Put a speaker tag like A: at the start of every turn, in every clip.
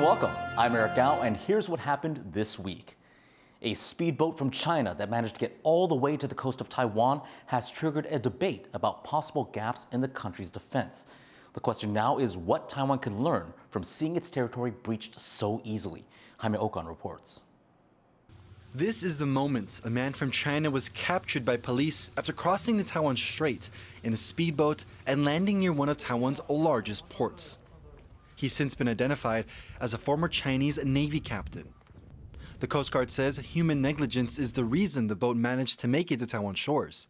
A: and welcome. I'm Eric Gao, and here's what happened this week. A speedboat from China that managed to get all the way to the coast of Taiwan has triggered a debate about possible gaps in the country's defense. The question now is what Taiwan can learn from seeing its territory breached so easily. Jaime Ocon reports.
B: This is the moment a man from China was captured by police after crossing the Taiwan Strait in a speedboat and landing near one of Taiwan's largest ports. He's since been identified as a former Chinese Navy captain. The Coast Guard says human negligence is the reason the boat managed to make it to Taiwan shores.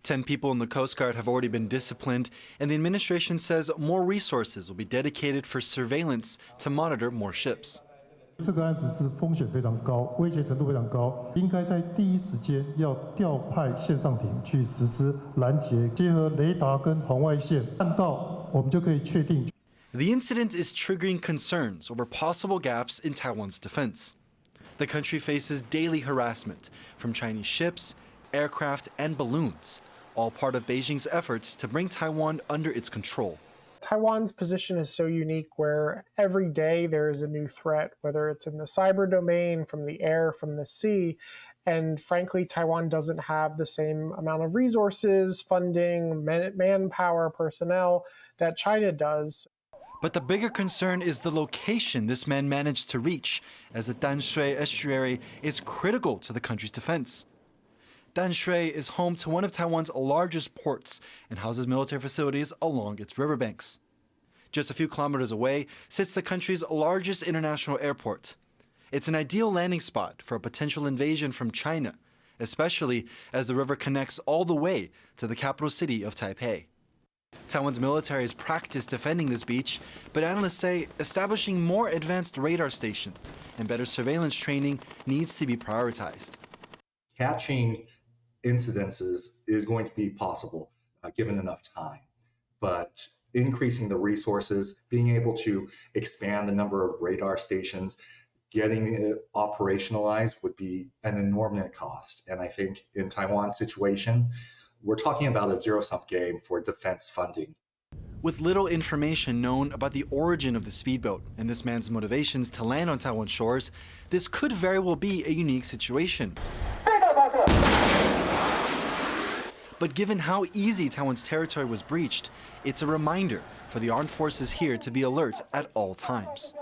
B: 10 people in the Coast Guard have already been disciplined, and the administration says more resources will be dedicated for surveillance to monitor more ships.
C: 这个案子是风险非常高，威胁程度非常高，应该在第一时间要调派线上艇去实施拦截，结合雷达跟红外线，看到我们就可以确定。
B: The incident is triggering concerns over possible gaps in Taiwan's defense. The country faces daily harassment from Chinese ships, aircraft, and balloons, all part of Beijing's efforts to bring Taiwan under its control.
D: Taiwan's position is so unique where every day there is a new threat, whether it's in the cyber domain, from the air, from the sea. And frankly, Taiwan doesn't have the same amount of resources, funding, manpower, personnel that China does.
B: But the bigger concern is the location this man managed to reach, as the Danshui estuary is critical to the country's defense. Danshui is home to one of Taiwan's largest ports and houses military facilities along its riverbanks. Just a few kilometers away sits the country's largest international airport. It's an ideal landing spot for a potential invasion from China, especially as the river connects all the way to the capital city of Taipei. Taiwan's military has practiced defending this beach, but analysts say establishing more advanced radar stations and better surveillance training needs to be prioritized.
E: Catching incidences is going to be possible given enough time, but increasing the resources, being able to expand the number of radar stations, getting it operationalized would be an enormous cost. And I think in Taiwan's situation, we're talking about a zero-sum game for defense funding.
B: With little information known about the origin of the speedboat and this man's motivations to land on Taiwan shores, this could very well be a unique situation. But given how easy Taiwan's territory was breached, it's a reminder for the armed forces here to be alert at all times.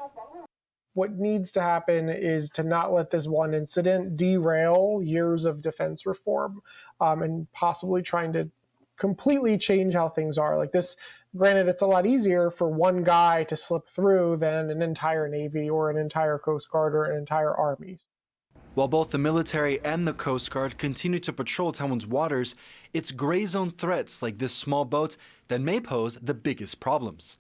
D: What needs to happen is to not let this one incident derail years of defense reform and possibly trying to completely change how things are. Like this, granted, it's a lot easier for one guy to slip through than an entire Navy or an entire Coast Guard or an entire Army.
B: While both the military and the Coast Guard continue to patrol Taiwan's waters, it's gray zone threats like this small boat that may pose the biggest problems.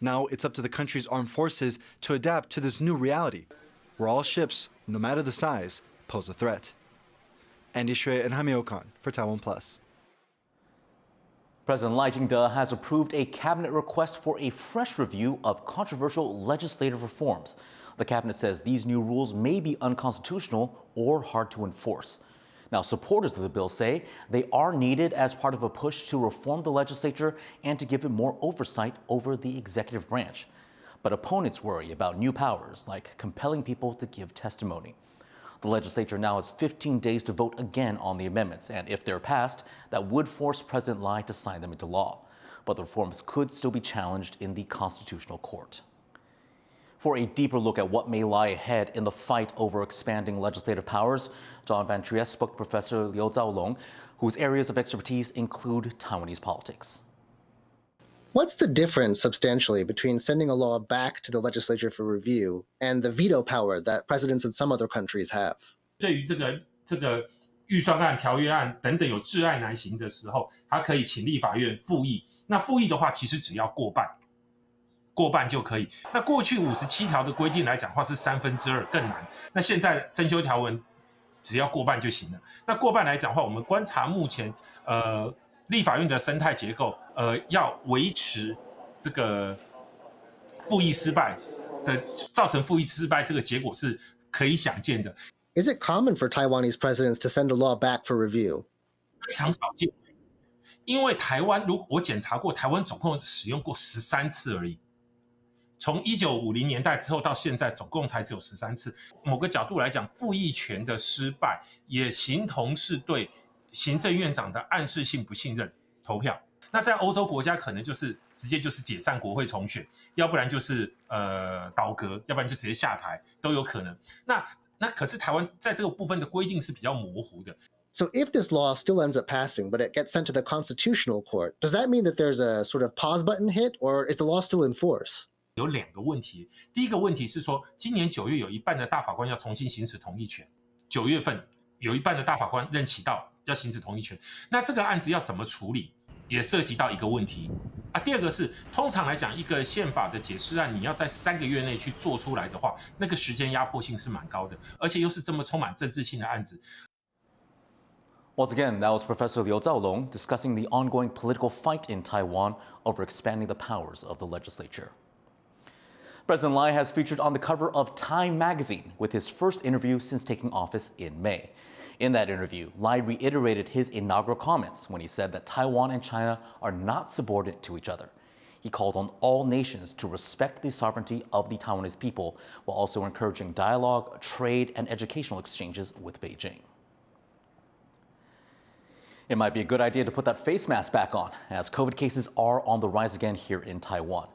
B: Now it's up to the country's armed forces to adapt to this new reality, where all ships, no matter the size, pose a threat. Andy Shui and Jaime Ocon for TaiwanPlus.
A: President Lai Ching-te has approved a cabinet request for a fresh review of controversial legislative reforms. The cabinet says these new rules may be unconstitutional or hard to enforce. Now, supporters of the bill say they are needed as part of a push to reform the legislature and to give it more oversight over the executive branch. But opponents worry about new powers, like compelling people to give testimony. The legislature now has 15 days to vote again on the amendments, and if they're passed, that would force President Lai to sign them into law. But the reforms could still be challenged in the Constitutional Court. For a deeper look at what may lie ahead in the fight over expanding legislative powers, John Van Triest spoke to Professor Liu Zhaolong, whose areas of expertise include Taiwanese politics.
F: What's the difference substantially between sending a law back to the legislature for review and the veto power that presidents in some other countries have?
G: 对于这个预算案、条约案等等有窒碍难行的时候，它可以请立法院复议。那复议的话，其实只要过半就可以。那过去57条的规定来讲的话是2/3更难。那现在增修条文只要过半就行了。那过半来讲的话，我们观察目前立法院的生态结构，要维持这个复议失败的造成复议失败这个结果是可以想见的。
F: Is it common for Taiwanese presidents to send a law back for review?
G: 非常少见，因为台湾我检查过，台湾总共使用过13次而已。从1950年代之后到现在，总共才只有13次。某个角度来讲，复议权的失败也形同是对行政院长的暗示性不信任投票。那在欧洲国家可能就是直接就是解散国会重选，要不然就是倒阁，要不然就直接下台都有可能。那可是台湾在这个部分的规定是比较模糊的。
F: So if this law still ends up passing, but it gets sent to the Constitutional Court, does that mean that there's a sort of pause button hit, or is the law still in force?
G: 有2个问题，第一个问题是说，今年9月有一半的大法官要重新行使同意权，9月份有一半的大法官任期到要行使同意权，那这个案子要怎么处理，也涉及到一个问题啊。第二个是，通常来讲，一个宪法的解释案，你要在3个月内去做出来的话，那个时间压迫性是蛮高的，而且又是这么充满政治性的案子。
A: Once again, that was Professor Liu Zhaolong discussing the ongoing political fight in Taiwan over expanding the powers of the legislature. President Lai has featured on the cover of Time magazine with his first interview since taking office in May. In that interview, Lai reiterated his inaugural comments when he said that Taiwan and China are not subordinate to each other. He called on all nations to respect the sovereignty of the Taiwanese people while also encouraging dialogue, trade, and educational exchanges with Beijing. It might be a good idea to put that face mask back on, as COVID cases are on the rise again here in Taiwan.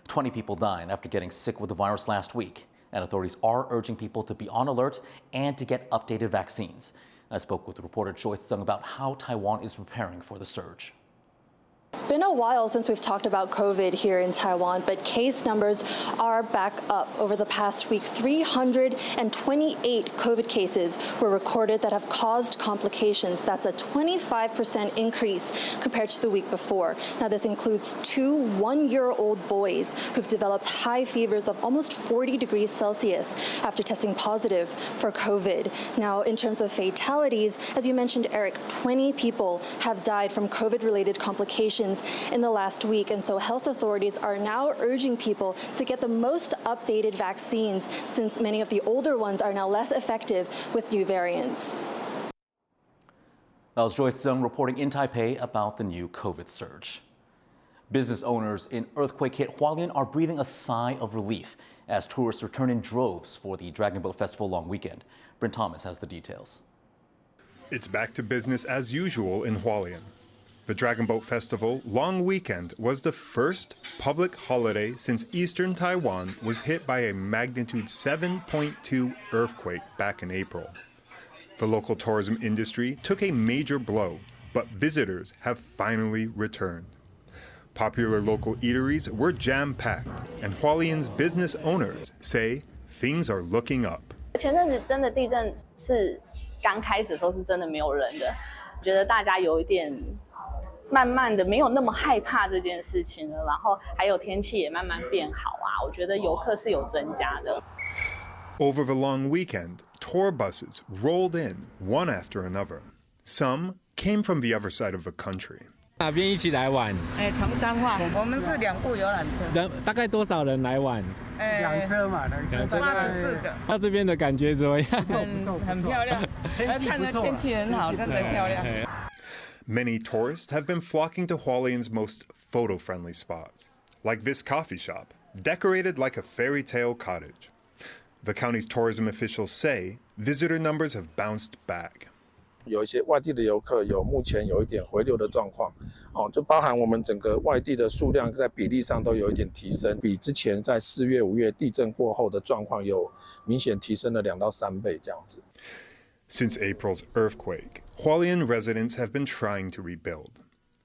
A: 20 people died after getting sick with the virus last week, and authorities are urging people to be on alert and to get updated vaccines. I spoke with reporter Joyce Tseng about how Taiwan is preparing for the surge.
H: It's been a while since we've talked about COVID here in Taiwan, but case numbers are back up. Over the past week, 328 COVID cases were recorded that have caused complications. That's a 25% increase compared to the week before. Now, this includes 2 one-year-old boys who've developed high fevers of almost 40 degrees Celsius after testing positive for COVID. Now, in terms of fatalities, as you mentioned, Eric, 20 people have died from COVID-related complications in the last week, and so health authorities are now urging people to get the most updated vaccines since many of the older ones are now less effective with new variants.
A: That was Joyce Tseng reporting in Taipei about the new COVID surge. Business owners in earthquake-hit Hualien are breathing a sigh of relief as tourists return in droves for the Dragon Boat Festival long weekend. Bryn Thomas has the details.
I: It's back to business as usual in Hualien. The Dragon Boat Festival long weekend was the first public holiday since eastern Taiwan was hit by a magnitude 7.2 earthquake back in April. The local tourism industry took a major blow, but visitors have finally returned. Popular local eateries were jam-packed, and Hualien's business owners say things are looking up.
J: 前阵子真的地震是刚开始的时候是真的没有人的，觉得大家有一点慢慢的没有那么害怕这件事情了，然后还有天气也慢慢变好啊，我觉得游客是有增加的。
I: Over the long weekend, tour buses rolled in one after another. Some came from the other side of the country.
K: 哪边一起来玩？
L: 从彰化，我们是2部游览车。
K: 大概多少人来玩
L: ？2车嘛，2车84个。
K: 那这边的感觉怎么样？
L: 很漂亮，看着天气很好，真的漂亮。
I: Many tourists have been flocking to Hualien's most photo-friendly spots, like this coffee shop, decorated like a fairy tale cottage. The county's tourism officials say visitor numbers have bounced back.
M: 有一些外地的游客目前有一点回流的状况，就包含我们整个外地的数量在比例上都有一点提升，比之前在4月、5月地震过后的状况有明显提升了2到3倍这样子。
I: Since April's earthquake, Hualien residents have been trying to rebuild.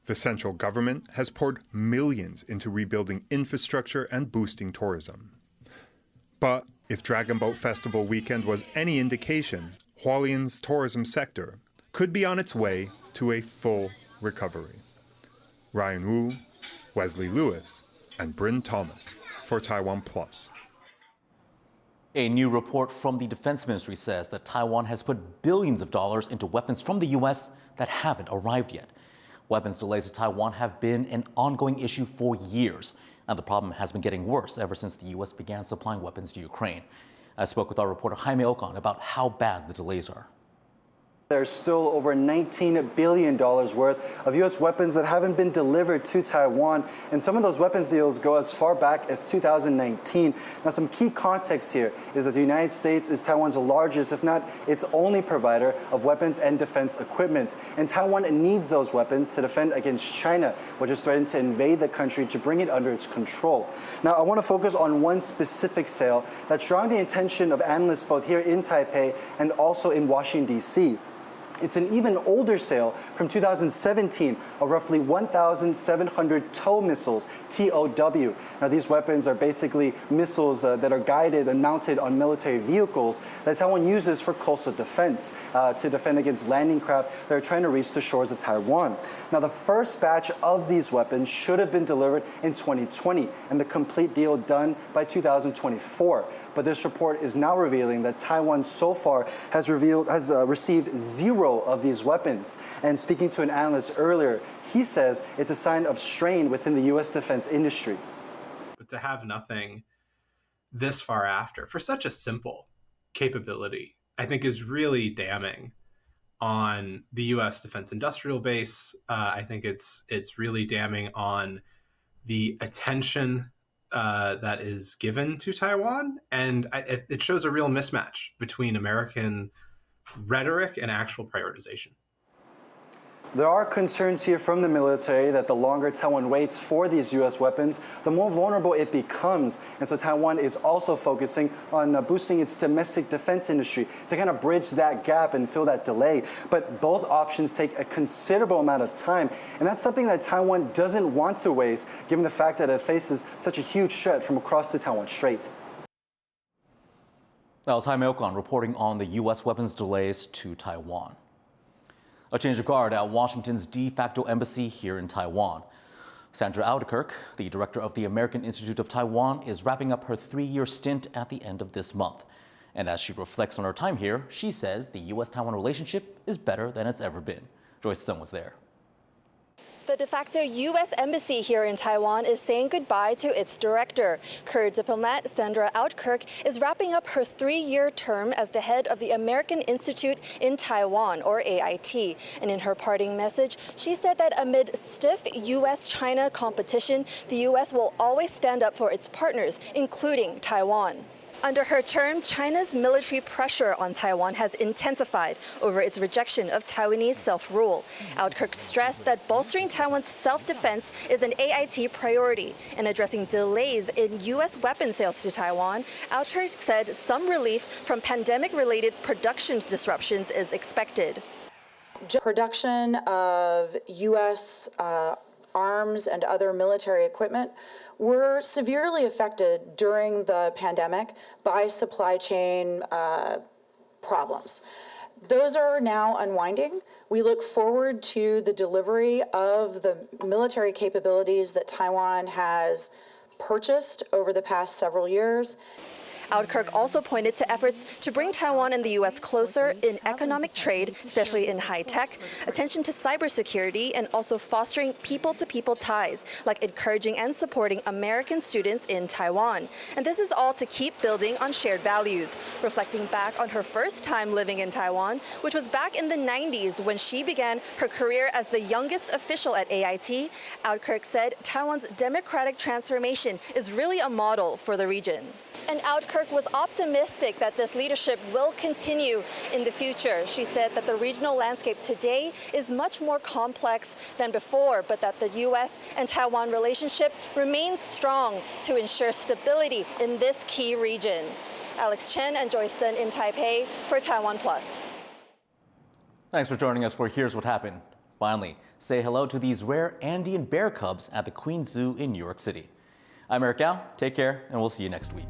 I: The central government has poured millions into rebuilding infrastructure and boosting tourism. But if Dragon Boat Festival weekend was any indication, Hualien's tourism sector could be on its way to a full recovery. Ryan Wu, Wesley Lewis, and Bryn Thomas for TaiwanPlus.
A: A new report from the Defense Ministry says that Taiwan has put billions of dollars into weapons from the U.S. that haven't arrived yet. Weapons delays to Taiwan have been an ongoing issue for years, and the problem has been getting worse ever since the U.S. began supplying weapons to Ukraine. I spoke with our reporter Jaime Ocon about how bad the delays are.
N: There's still over $19 billion worth of U.S. weapons that haven't been delivered to Taiwan, and some of those weapons deals go as far back as 2019. Now, some key context here is that the United States is Taiwan's largest, if not its only provider of weapons and defense equipment, and Taiwan needs those weapons to defend against China, which is threatening to invade the country to bring it under its control. Now, I want to focus on one specific sale that's drawing the attention of analysts both here in Taipei and also in Washington, D.C. It's an even older sale from 2017 of roughly 1,700 TOW missiles, TOW. Now, these weapons are basically missiles that are guided and mounted on military vehicles that Taiwan uses for coastal defense to defend against landing craft that are trying to reach the shores of Taiwan. Now, the first batch of these weapons should have been delivered in 2020 and the complete deal done by 2024. But this report is now revealing that Taiwan so far has received 0 of these weapons. And speaking to an analyst earlier, he says it's a sign of strain within the U.S. defense industry.
O: But to have nothing this far after for such a simple capability, I think is really damning on the U.S. defense industrial base. I think it's really damning on the attention that is given to Taiwan, and it shows a real mismatch between American rhetoric and actual prioritization.
N: There are concerns here from the military that the longer Taiwan waits for these U.S. weapons, the more vulnerable it becomes. And so Taiwan is also focusing on boosting its domestic defense industry to kind of bridge that gap and fill that delay. But both options take a considerable amount of time. And that's something that Taiwan doesn't want to waste, given the fact that it faces such a huge threat from across the Taiwan Strait.
A: That was Jaime Ocon reporting on the U.S. weapons delays to Taiwan. A change of guard at Washington's de facto embassy here in Taiwan. Sandra Albuquerque, the director of the American Institute of Taiwan, is wrapping up her 3-year stint at the end of this month. And as she reflects on her time here, she says the U.S.-Taiwan relationship is better than it's ever been. Joyce Sun was there.
H: The de facto U.S. embassy here in Taiwan is saying goodbye to its director. Career diplomat Sandra Albuquerque is wrapping up her 3-year term as the head of the American Institute in Taiwan, or AIT. And in her parting message, she said that amid stiff U.S.-China competition, the U.S. will always stand up for its partners, including Taiwan. Under her term, China's military pressure on Taiwan has intensified over its rejection of Taiwanese self-rule. Albuquerque stressed that bolstering Taiwan's self-defense is an AIT priority. And addressing delays in U.S. weapon sales to Taiwan, Albuquerque said some relief from pandemic-related production disruptions is expected.
P: Production of U.S. arms and other military equipment were severely affected during the pandemic by supply chain problems. Those are now unwinding. We look forward to the delivery of the military capabilities that Taiwan has purchased over the past several years.
H: Albuquerque also pointed to efforts to bring Taiwan and the U.S. closer in economic trade, especially in high-tech, attention to cybersecurity, and also fostering people-to-people ties, like encouraging and supporting American students in Taiwan. And this is all to keep building on shared values. Reflecting back on her first time living in Taiwan, which was back in the 90s when she began her career as the youngest official at AIT, Albuquerque said Taiwan's democratic transformation is really a model for the region. And Albuquerque was optimistic that this leadership will continue in the future. She said that the regional landscape today is much more complex than before, but that the U.S. and Taiwan relationship remains strong to ensure stability in this key region. Alex Chen and Joyce Sun in Taipei for TaiwanPlus.
A: Thanks for joining us for Here's What Happened. Finally, say hello to these rare Andean bear cubs at the Queen Zoo in New York City. I'm Eric Gao. Take care, and we'll see you next week.